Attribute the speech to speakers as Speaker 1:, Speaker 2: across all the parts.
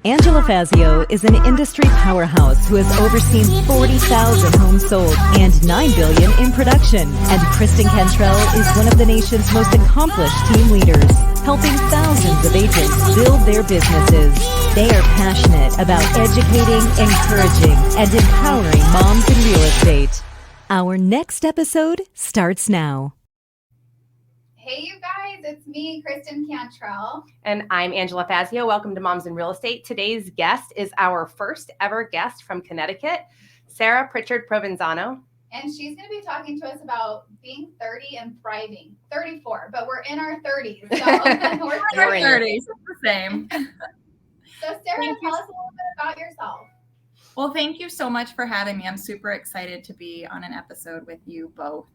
Speaker 1: Angela Fazio is an industry powerhouse who has overseen 40,000 homes sold and $9 billion in production. And Kristen Cantrell is one of the nation's most accomplished team leaders, helping thousands of agents build their businesses. They are passionate about educating, encouraging, and empowering moms in real estate. Our next episode starts now.
Speaker 2: Hey, you guys, it's me, Kristen Cantrell.
Speaker 3: And I'm Angela Fazio. Welcome to Moms in Real Estate. Today's guest is our first ever guest from Connecticut, Sarah Pritchard Provenzano.
Speaker 2: And she's going to be talking to us about being 30 and thriving. 34, but we're in our 30s. So we're in
Speaker 4: our 30s. It's the same.
Speaker 2: So Sarah, tell us a little bit about yourself.
Speaker 4: Well, thank you so much for having me. I'm super excited to be on an episode with you both.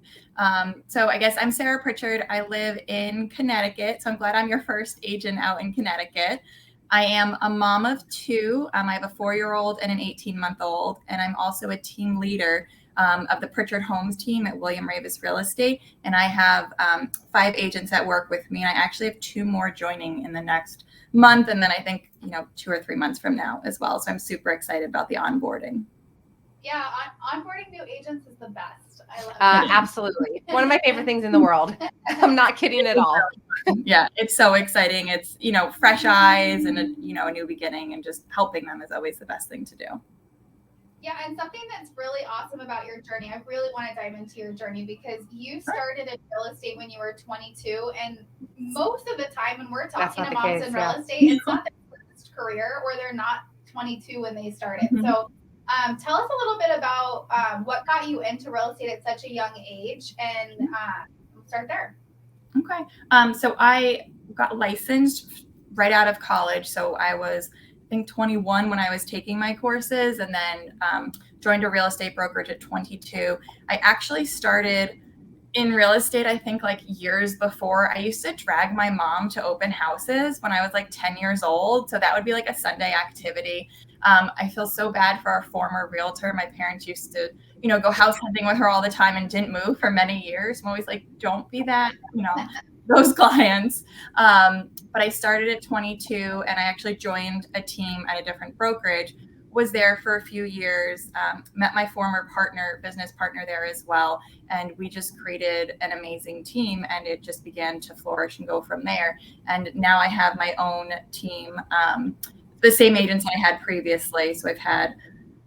Speaker 4: So I guess I'm Sarah Pritchard. I live in Connecticut, so I'm glad I'm your first agent out in Connecticut. I am a mom of two. I have a 4-year-old and an 18-month-old, and I'm also a team leader of the Pritchard Homes team at William Ravis Real Estate. And I have 5 agents that work with me, and I actually have 2 more joining in the next month, and then I think 2 or 3 months from now as well. So I'm super excited about the onboarding.
Speaker 2: Yeah, onboarding new agents is the best. I love it.
Speaker 3: Absolutely. One of my favorite things in the world. I'm not kidding at all.
Speaker 4: Yeah, it's so exciting. It's, fresh eyes and a new beginning, and just helping them is always the best thing to do.
Speaker 2: Yeah, and something that's really awesome about your journey, I really want to dive into your journey because you started in real estate when you were 22, and most of the time when we're talking to moms in real estate, it's not their first career, or they're not 22 when they started. Mm-hmm. So tell us a little bit about what got you into real estate at such a young age, and we'll start there.
Speaker 4: Okay. So I got licensed right out of college. So I was, I think, 21 when I was taking my courses, and then joined a real estate brokerage at 22. I actually started in real estate, I think, like years before. I used to drag my mom to open houses when I was like 10 years old. So that would be like a Sunday activity. I feel so bad for our former realtor. My parents used to, go house hunting with her all the time and didn't move for many years. I'm always like, don't be that, those clients. But I started at 22, and I actually joined a team at a different brokerage, was there for a few years, met my former business partner there as well. And we just created an amazing team, and it just began to flourish and go from there. And now I have my own team, the same agents I had previously. So I've had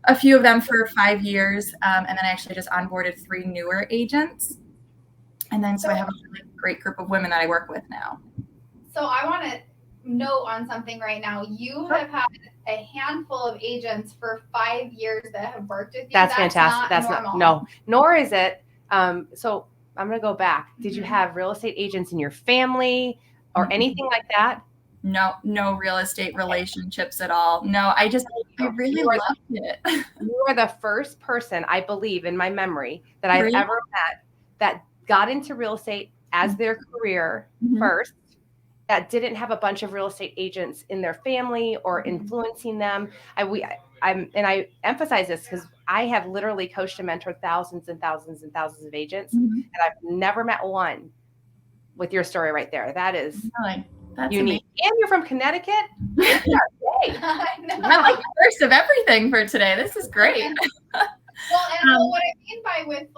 Speaker 4: a few of them for 5 years. And then I actually just onboarded 3 newer agents. And then so I have a really great group of women that I work with now.
Speaker 2: So I want to note on something right now. You have had a handful of agents for 5 years that have worked with you.
Speaker 3: That's fantastic. That's
Speaker 2: normal.
Speaker 3: No, nor is it. So I'm going to go back. Did you have real estate agents in your family or anything like that?
Speaker 4: No real estate relationships at all. No, I really loved it.
Speaker 3: You are the first person, I believe, in my memory that I've ever met that got into real estate as their career first, that didn't have a bunch of real estate agents in their family or influencing them. I emphasize this because I have literally coached and mentored thousands and thousands and thousands of agents, and I've never met one with your story right there. That is
Speaker 4: That's
Speaker 3: unique.
Speaker 4: Amazing.
Speaker 3: And you're from Connecticut.
Speaker 2: I know.
Speaker 4: I'm like the first of everything for today. This is great.
Speaker 2: Well, what I mean by with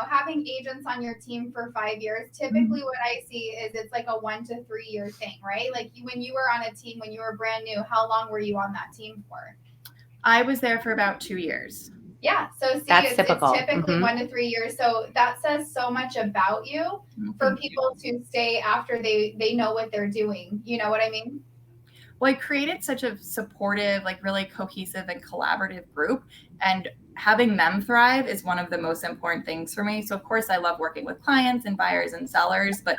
Speaker 2: having agents on your team for 5 years, typically what I see is it's like a 1 to 3 year thing, right? Like when you were on a team, when you were brand new, how long were you on that team for?
Speaker 4: I was there for about 2 years.
Speaker 2: Yeah. So
Speaker 3: That's typical.
Speaker 2: It's typically 1 to 3 years. So that says so much about you for people to stay after they know what they're doing. You know what I mean?
Speaker 4: Well, I created such a supportive, like really cohesive and collaborative group, and having them thrive is one of the most important things for me. So of course I love working with clients and buyers and sellers, but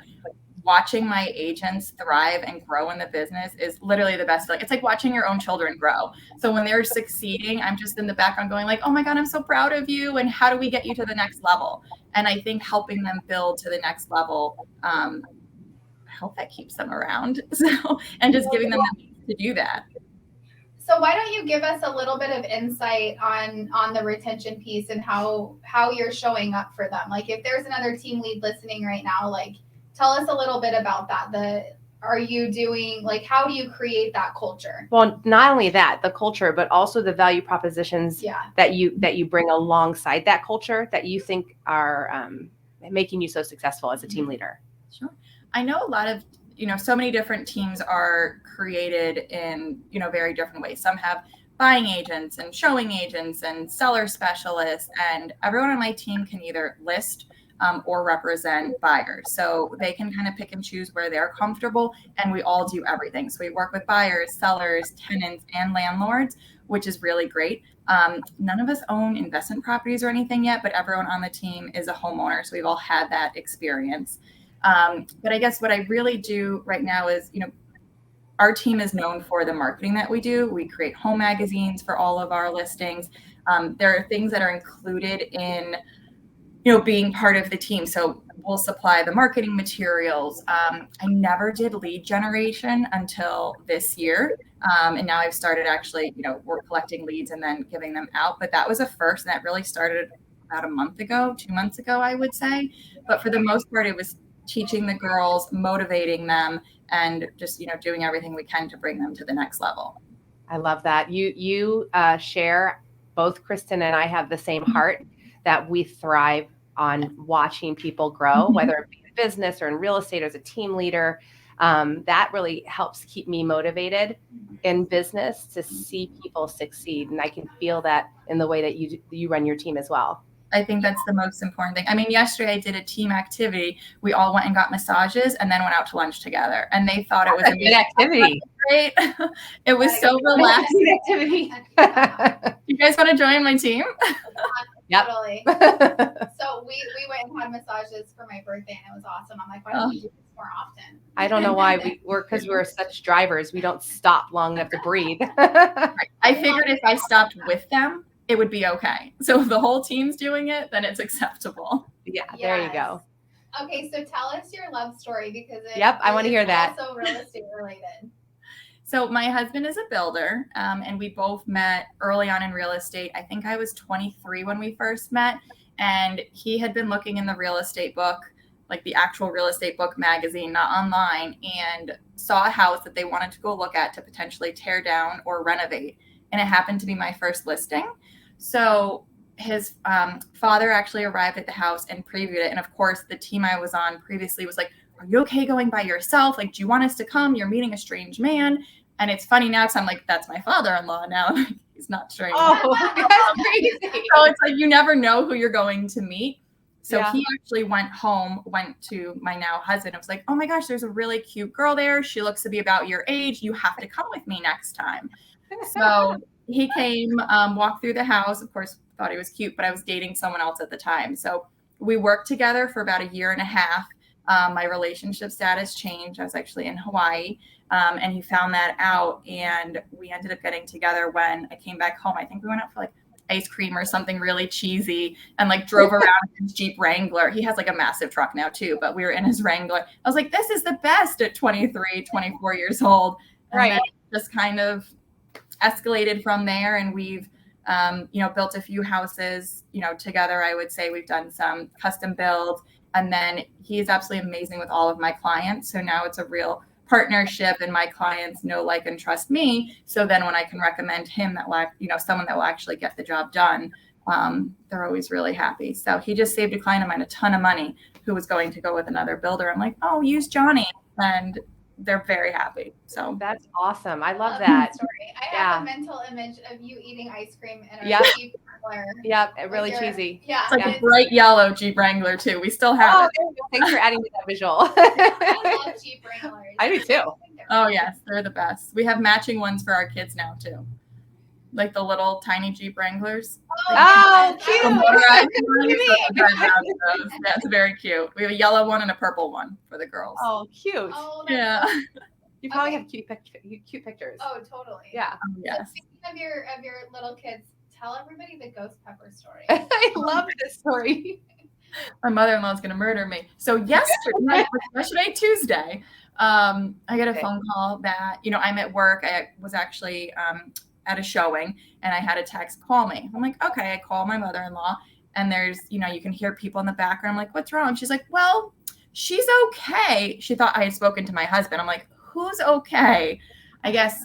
Speaker 4: watching my agents thrive and grow in the business is literally the best. It's like watching your own children grow. So when they're succeeding, I'm just in the background going like, oh my God, I'm so proud of you. And how do we get you to the next level? And I think helping them build to the next level, I hope that keeps them around. So, and just giving them the means to do that.
Speaker 2: So why don't you give us a little bit of insight on the retention piece and how you're showing up for them? Like if there's another team lead listening right now, like tell us a little bit about that. are you doing? Like, how do you create that culture?
Speaker 3: Well, not only that, the culture, but also the value propositions
Speaker 2: Yeah.
Speaker 3: that you bring alongside that culture that you think are making you so successful as a team leader.
Speaker 4: Sure. I know a lot of, so many different teams are created in, very different ways. Some have buying agents and showing agents and seller specialists, and everyone on my team can either list or represent buyers. So they can kind of pick and choose where they're comfortable, and we all do everything. So we work with buyers, sellers, tenants, and landlords, which is really great. None of us own investment properties or anything yet, but everyone on the team is a homeowner. So we've all had that experience. But I guess what I really do right now is, our team is known for the marketing that we do. We create home magazines for all of our listings. There are things that are included in, being part of the team. So we'll supply the marketing materials. I never did lead generation until this year. And now I've started actually, we're collecting leads and then giving them out. But that was a first, and that really started about 2 months ago, I would say. But for the most part, it was teaching the girls, motivating them, and just, doing everything we can to bring them to the next level.
Speaker 3: I love that. You share, both Kristen and I have the same heart that we thrive on watching people grow, whether it be in business or in real estate or as a team leader. That really helps keep me motivated in business to see people succeed. And I can feel that in the way that you run your team as well.
Speaker 4: I think that's the most important thing. I mean, yesterday I did a team activity. We all went and got massages and then went out to lunch together. And they thought it was a
Speaker 3: good activity.
Speaker 4: Great. It was so relaxing.
Speaker 3: Activity.
Speaker 4: You guys want to join my team?
Speaker 3: Yep.
Speaker 2: Totally. So we went and had massages for my birthday, and it was awesome. I'm like, why don't we do this more often?
Speaker 3: I don't know why because we're such drivers. We don't stop long enough to breathe.
Speaker 4: I figured if I stopped with them, it would be okay. So if the whole team's doing it, then it's acceptable.
Speaker 3: Yeah, there you go.
Speaker 2: Okay, so tell us your love story, because
Speaker 3: I want to hear that.
Speaker 2: Also real estate related.
Speaker 4: So my husband is a builder, and we both met early on in real estate. I think I was 23 when we first met, and he had been looking in the real estate book, like the actual real estate book magazine, not online, and saw a house that they wanted to go look at to potentially tear down or renovate. And it happened to be my first listing. So his father actually arrived at the house and previewed it. And of course, the team I was on previously was like, are you okay going by yourself? Like, do you want us to come? You're meeting a strange man. And it's funny now because I'm like, that's my father-in-law now. He's not strange.
Speaker 3: Oh, that's crazy.
Speaker 4: So it's like, you never know who you're going to meet. So
Speaker 3: Yeah.
Speaker 4: he actually went to my now husband and was like, oh my gosh, there's a really cute girl there. She looks to be about your age. You have to come with me next time. So he came, walked through the house. Of course, thought he was cute, but I was dating someone else at the time. So we worked together for about 1.5 years. My relationship status changed. I was actually in Hawaii, and he found that out. And we ended up getting together when I came back home. I think we went out for like ice cream or something really cheesy and like drove around in his Jeep Wrangler. He has like a massive truck now too, but we were in his Wrangler. I was like, this is the best at 23, 24 years old. And
Speaker 3: Right.
Speaker 4: then it just kind of escalated from there. And we've, built a few houses, together. I would say we've done some custom builds, and then he's absolutely amazing with all of my clients. So now it's a real partnership, and my clients know, like, and trust me. So then when I can recommend him that will, someone that will actually get the job done, they're always really happy. So he just saved a client of mine a ton of money who was going to go with another builder. I'm like, oh, use Johnny. And they're very happy. So
Speaker 3: That's awesome. I love
Speaker 2: that
Speaker 3: that.
Speaker 2: story. I have a mental image of you eating ice cream in a
Speaker 3: Yep.
Speaker 2: Jeep Wrangler.
Speaker 3: Yeah, really cheesy.
Speaker 2: Yeah.
Speaker 4: it's like a bright yellow Jeep Wrangler too. We still have it.
Speaker 3: there you go. Thanks for adding to that visual.
Speaker 2: I love Jeep Wranglers.
Speaker 3: I do too.
Speaker 4: Oh yes, they're the best. We have matching ones for our kids now too. Like the little tiny Jeep Wranglers.
Speaker 3: Oh,
Speaker 4: The
Speaker 3: cute.
Speaker 4: motorized ones, so we drive around in those. That's very cute. We have a yellow one and a purple one for the girls.
Speaker 3: Oh, cute.
Speaker 2: Oh, that's
Speaker 4: Yeah.
Speaker 2: so-
Speaker 3: You probably
Speaker 2: Okay.
Speaker 3: have cute pictures.
Speaker 2: Oh, totally.
Speaker 3: Yeah.
Speaker 2: So
Speaker 4: Yes.
Speaker 2: speaking of your little kids, tell everybody the ghost pepper story.
Speaker 3: I love this story.
Speaker 4: My mother-in-law is going to murder me. So yesterday, Tuesday, I got a phone call that, I'm at work. I was actually at a showing, and I had a text, call me. I'm like, okay. I call my mother-in-law, and there's, you can hear people in the background. I'm like, what's wrong? She's like, well, she's okay. She thought I had spoken to my husband. I'm like, who's okay? I guess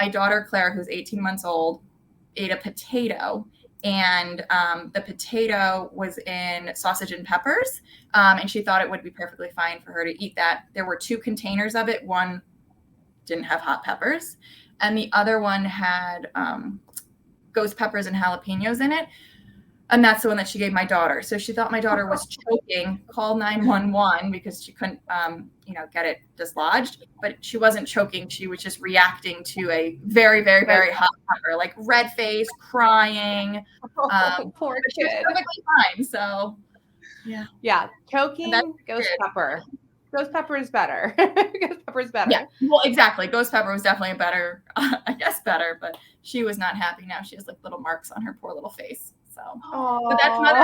Speaker 4: my daughter, Claire, who's 18 months old, ate a potato, and the potato was in sausage and peppers, and she thought it would be perfectly fine for her to eat that. There were 2 containers of it. One didn't have hot peppers, and the other one had ghost peppers and jalapenos in it. And that's the one that she gave my daughter. So she thought my daughter was choking, called 911 because she couldn't, get it dislodged. But she wasn't choking. She was just reacting to a very, very, very hot pepper, like red face, crying.
Speaker 3: Poor
Speaker 4: but she was
Speaker 3: kid.
Speaker 4: perfectly fine. So,
Speaker 3: Yeah. Choking, ghost pepper. Ghost pepper is better. Ghost pepper is better.
Speaker 4: Yeah, well, exactly. Ghost pepper was definitely better, but she was not happy. Now she has like little marks on her poor little face. So, but that's another.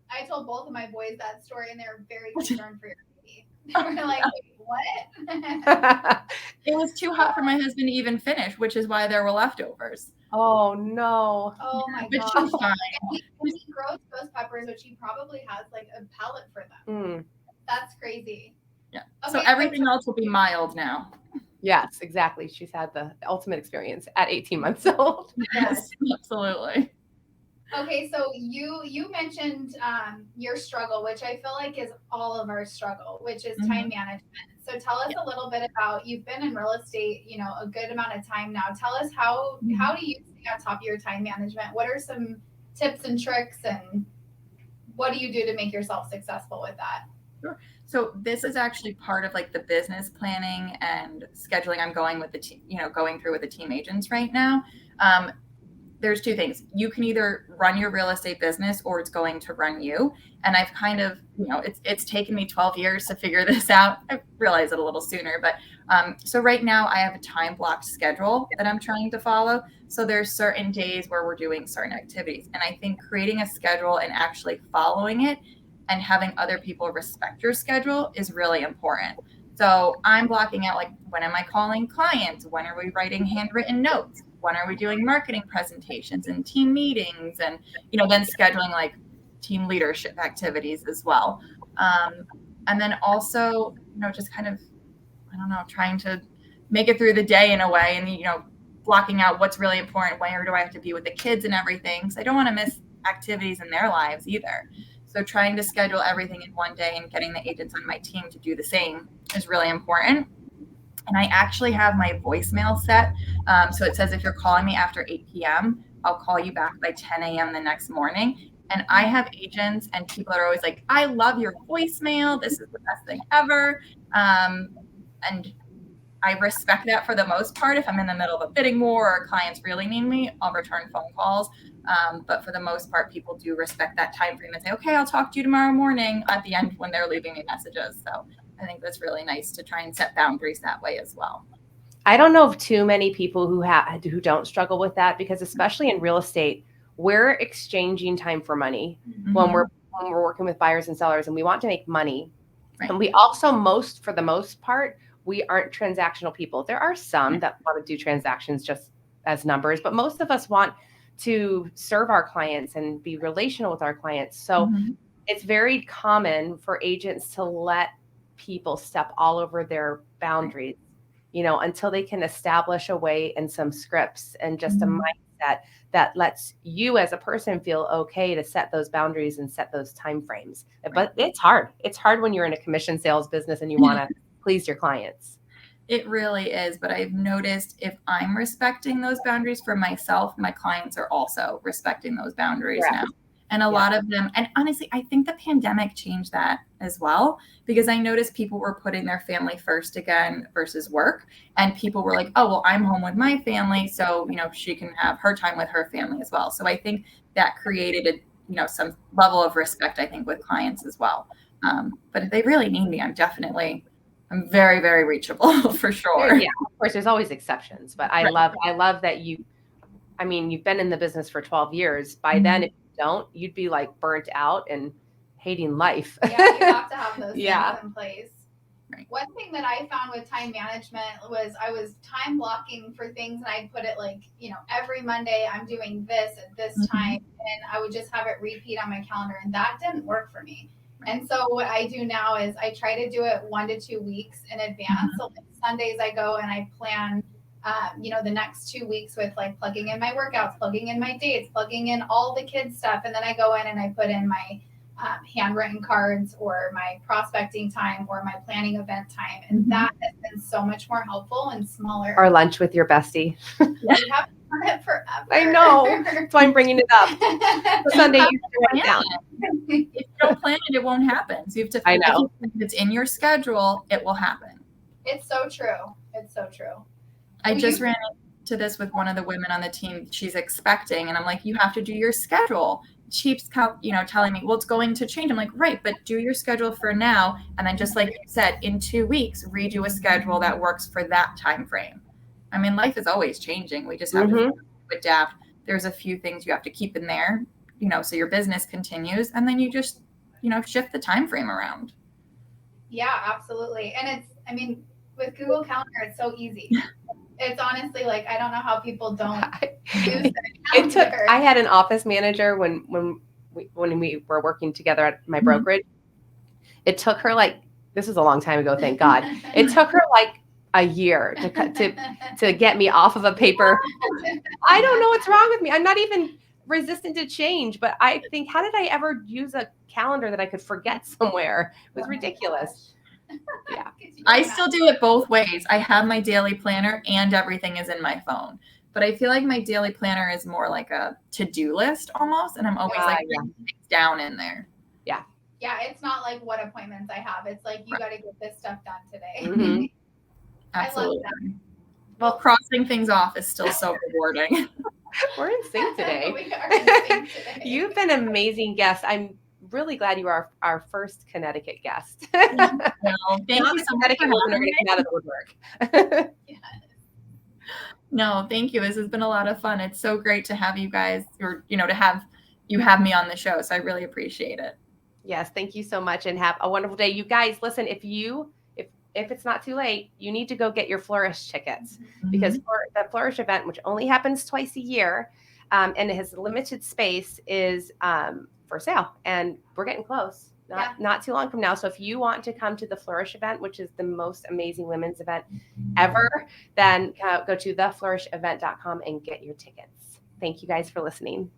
Speaker 2: I told both of my boys that story, and they're very concerned for your baby. They were like, what?
Speaker 4: It was too hot for my husband to even finish, which is why there were leftovers.
Speaker 3: Oh no.
Speaker 2: Oh my
Speaker 4: But
Speaker 2: god.
Speaker 4: she's fine.
Speaker 2: He grows ghost peppers, which he probably has like a palate for them. That's crazy.
Speaker 4: Yeah. Okay, so everything else will be mild now.
Speaker 3: Yes, exactly. She's had the ultimate experience at 18 months old.
Speaker 4: Yes, absolutely.
Speaker 2: Okay, so you mentioned your struggle, which I feel like is all of our struggle, which is time management. So tell us a little bit about, you've been in real estate, a good amount of time now. Tell us how do you stay on top of your time management? What are some tips and tricks, and what do you do to make yourself successful with that?
Speaker 4: Sure. So this is actually part of like the business planning and scheduling I'm going with the team, going through with the team agents right now. There's 2 things. You can either run your real estate business or it's going to run you. And I've kind of, it's taken me 12 years to figure this out. I realized it a little sooner, but so right now I have a time blocked schedule that I'm trying to follow. So there's certain days where we're doing certain activities. And I think creating a schedule and actually following it and having other people respect your schedule is really important. So I'm blocking out, like, when am I calling clients? When are we writing handwritten notes? When are we doing marketing presentations and team meetings? And, then scheduling like team leadership activities as well. And then also, just kind of, trying to make it through the day in a way, and, blocking out what's really important. Where do I have to be with the kids and everything? So I don't want to miss activities in their lives either. So trying to schedule everything in one day and getting the agents on my team to do the same is really important. And I actually have my voicemail set. So it says, if you're calling me after 8 p.m., I'll call you back by 10 a.m. the next morning. And I have agents and people that are always like, I love your voicemail. This is the best thing ever. And I respect that for the most part. If I'm in the middle of a bidding war or clients really need me, I'll return phone calls. But for the most part, people do respect that time frame and say, okay, I'll talk to you tomorrow morning at the end when they're leaving me messages. So I think that's really nice to try and set boundaries that way as well.
Speaker 3: I don't know of too many people who don't struggle with that, because especially in real estate, we're exchanging time for money when we're working with buyers and sellers, and we want to make money. Right. And we also, for the most part, we aren't transactional people. There are some that want to do transactions just as numbers, but most of us want to serve our clients and be relational with our clients. So it's very common for agents to let people step all over their boundaries, until they can establish a way and some scripts and just a mindset that lets you as a person feel okay to set those boundaries and set those timeframes. But it's hard. It's hard when you're in a commission sales business and you want to please your clients.
Speaker 4: It really is. But I've noticed if I'm respecting those boundaries for myself, my clients are also respecting those boundaries now. And a lot of them, and honestly, I think the pandemic changed that as well, because I noticed people were putting their family first again versus work. And people were like, oh, well, I'm home with my family, so, she can have her time with her family as well. So I think that created some level of respect, I think, with clients as well. But if they really need me, I'm I'm very, very reachable for sure.
Speaker 3: Yeah, of course, there's always exceptions, but I love that you've been in the business for 12 years. By then, if you don't, you'd be like burnt out and hating life.
Speaker 2: Yeah, you have to have those things in place. Right. One thing that I found with time management was I was time blocking for things, and I'd put it like, every Monday I'm doing this at this time, and I would just have it repeat on my calendar, and that didn't work for me. And so what I do now is I try to do it 1 to 2 weeks in advance. So like Sundays I go and I plan, the next 2 weeks with like plugging in my workouts, plugging in my dates, plugging in all the kids stuff. And then I go in and I put in my handwritten cards or my prospecting time or my planning event time. And that has been so much more helpful and smaller.
Speaker 3: Or lunch with your bestie.
Speaker 2: We haven't done it forever.
Speaker 3: I know. That's why I'm bringing it up. Sunday, you write it down.
Speaker 4: If you don't plan it, it won't happen. So you have to.
Speaker 3: I know.
Speaker 4: If it's in your schedule, it will happen.
Speaker 2: It's so true. It's so true.
Speaker 4: I just ran into this with one of the women on the team. She's expecting, and I'm like, you have to do your schedule. She keeps, telling me, well, it's going to change. I'm like, right, but do your schedule for now, and then just like you said, in 2 weeks, redo a schedule that works for that time frame. I mean, life is always changing. We just have to adapt. There's a few things you have to keep in there, so your business continues, and then you just, shift the time frame around.
Speaker 2: Yeah, absolutely. And with Google Calendar, it's so easy. It's honestly like, I don't know how people don't use the calendar.
Speaker 3: I had an office manager when we were working together at my brokerage. It took her this was a long time ago, thank God. It took her a year to get me off of a paper. I don't know what's wrong with me. I'm not even resistant to change, but I think, how did I ever use a calendar that I could forget somewhere? It was ridiculous. Yeah.
Speaker 4: I still do it both ways. I have my daily planner and everything is in my phone. But I feel like my daily planner is more like a to-do list almost. And I'm always things down in there.
Speaker 3: Yeah.
Speaker 2: Yeah. It's not like what appointments I have. It's like, you got to get this stuff done today.
Speaker 3: Mm-hmm.
Speaker 4: Absolutely.
Speaker 2: I love that.
Speaker 4: Well, crossing things off is still so rewarding.
Speaker 3: We're in sync today.
Speaker 2: We are in sync today.
Speaker 3: You've been an amazing guest. I'm really glad you are our first Connecticut guest.
Speaker 4: Thank you so much.
Speaker 3: Connecticut wasn't going to come out of the woodwork.
Speaker 2: Yes.
Speaker 4: No, thank you. This has been a lot of fun. It's so great to have you guys, or to have me on the show. So I really appreciate it.
Speaker 3: Yes, thank you so much, and have a wonderful day. You guys, listen, if it's not too late, you need to go get your Flourish tickets, because for the Flourish event, which only happens twice a year, and it has limited space, is for sale, and we're getting close. Not too long from now. So if you want to come to the Flourish event, which is the most amazing women's event ever, then go to theflourishevent.com and get your tickets. Thank you guys for listening.